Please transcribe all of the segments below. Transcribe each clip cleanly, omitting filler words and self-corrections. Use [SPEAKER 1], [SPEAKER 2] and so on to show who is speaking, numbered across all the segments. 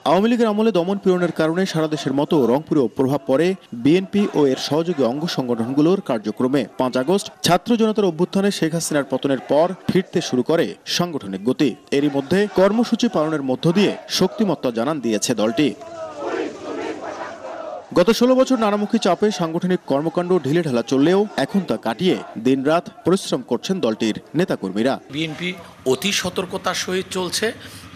[SPEAKER 1] আওয়ামী লীগের আমলে দমন পীড়নের কারণে সারা দেশের মতো রংপুরেও প্রভাব পড়ে বিএনপি ও এর সহযোগী অঙ্গ সংগঠনগুলোর কার্যক্রমে। 5 আগস্ট ছাত্র জনতার অভ্যুত্থানে শেখ হাসিনার পতনের পর ফিরতে শুরু করে সাংগঠনিক গতি। এরই মধ্যে কর্মসূচি পালনের মধ্য দিয়ে শক্তিমত্তা জানান দিয়েছে দলটি। গত 16 বছর নানামুখী চাপে সাংগঠনিক কর্মকাণ্ড ঢিলেঢালা চললেও এখন তা কাটিয়ে দিনরাত পরিশ্রম করছেন দলটির নেতাকর্মীরা।
[SPEAKER 2] বিএনপি অতি সতর্কতার সহিত চলছে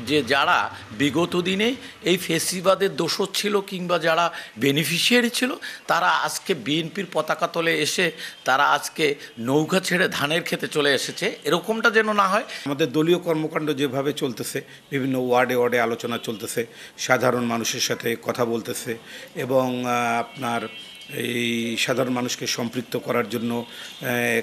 [SPEAKER 2] যে যারা বিগত দিনে এই ফেসিবাদের দোষর ছিল কিংবা যারা বেনিফিশিয়ারি ছিল তারা আজকে বিএনপির পতাকা তলে এসে তারা আজকে নৌকা ছেড়ে ধানের খেতে চলে এসেছে, এরকমটা যেন না হয়।
[SPEAKER 3] আমাদের দলীয় কর্মকাণ্ড যেভাবে চলতেছে, বিভিন্ন ওয়ার্ডে ওয়ার্ডে আলোচনা চলতেছে, সাধারণ মানুষের সাথে কথা বলতেছে এবং আপনার এই সাধারণ মানুষকে সম্পৃক্ত করার জন্য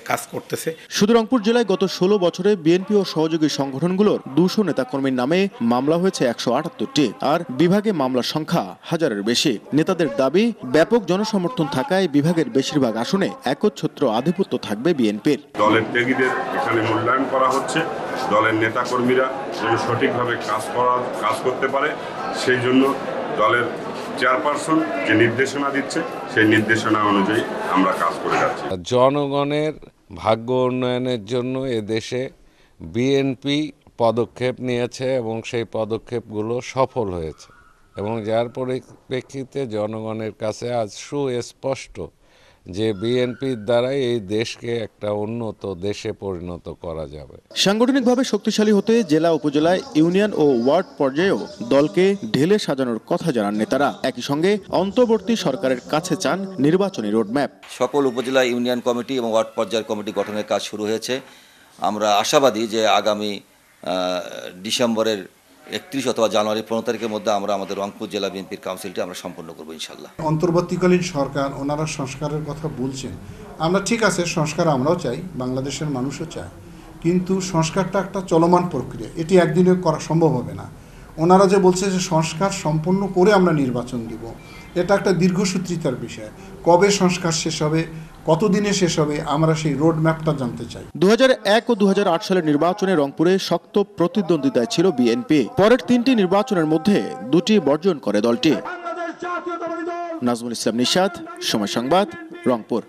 [SPEAKER 3] কাজ করতেছে।
[SPEAKER 1] শুধু রংপুর জেলায় গত 16 বছরে বিএনপি ও সহযোগী সংগঠনগুলোর 200 নেতাকর্মীর নামে মামলা হয়েছে 178টি, আর বিভাগে মামলার সংখ্যা হাজারের বেশি। নেতাদের দাবি, ব্যাপক জনসমর্থন থাকায় বিভাগের বেশিরভাগ আসনে একচ্ছত্র আধিপত্য থাকবে বিএনপির।
[SPEAKER 4] দলের ত্যাগীদের এখানে মূল্যায়ন করা হচ্ছে, দলের নেতাকর্মীরা যেন সঠিকভাবে কাজ করতে পারে সেই জন্য দলের চেয়ারপারসন যে নির্দেশনা দিচ্ছে সেই নির্দেশনা অনুযায়ী আমরা কাজ করে যাচ্ছি।
[SPEAKER 5] জনগণের ভাগ্য উন্নয়নের জন্য এদেশে বিএনপি পদক্ষেপ নিয়েছে এবং সেই পদক্ষেপগুলো সফল হয়েছে এবং যার পরিপ্রেক্ষিতে জনগণের কাছে আজ সুস্পষ্ট যে বিএনপির দ্বারাই এই দেশকে একটা উন্নত দেশে পরিণত করা যাবে।
[SPEAKER 1] সাংগঠনিকভাবে শক্তিশালী হতে জেলা, উপজেলায়, ইউনিয়ন ও ওয়ার্ড পর্যায়েও দলকে ঢেলে সাজানোর কথা জানান নেতারা। একই সঙ্গে অন্তর্বর্তী সরকারের কাছে চান নির্বাচনী রোডম্যাপ।
[SPEAKER 6] সকল উপজেলা, ইউনিয়ন কমিটি এবং ওয়ার্ড পর্যায়ের কমিটি গঠনের কাজ শুরু হয়েছে। আমরা আশাবাদী যে আগামী ডিসেম্বরের 31 অথবা জানুয়ারি 15 তারিখের মধ্যে আমরা আমাদের রংপুর জেলা বিএনপির কাউন্সিলটি আমরা সম্পন্ন করবো ইনশাল্লাহ।
[SPEAKER 7] অন্তর্বর্তীকালীন সরকার ওনারা সংস্কারের কথা বলছেন, আমরা ঠিক আছে, সংস্কার আমরাও চাই, বাংলাদেশের মানুষও চায়, কিন্তু সংস্কারটা একটা চলমান প্রক্রিয়া, এটি একদিনে করা সম্ভব হবে না। ওনারা যে বলছে যে সংস্কার সম্পন্ন করে আমরা নির্বাচন দিব, এটা একটা দীর্ঘসূত্রিতার বিষয়। কবে সংস্কার শেষ হবে, কতদিনে শেষ হবে, আমরা সেই রোড ম্যাপটা জানতে চাই।
[SPEAKER 1] 2001 ও 2008 সালের নির্বাচনে রংপুরে শক্ত প্রতিদ্বন্দ্বিতায় ছিল বিএনপি। পরের 3টি নির্বাচনের মধ্যে 2টি বর্জন করে দলটি। নাজমুল ইসলাম নিশাত, সময় সংবাদ, রংপুর।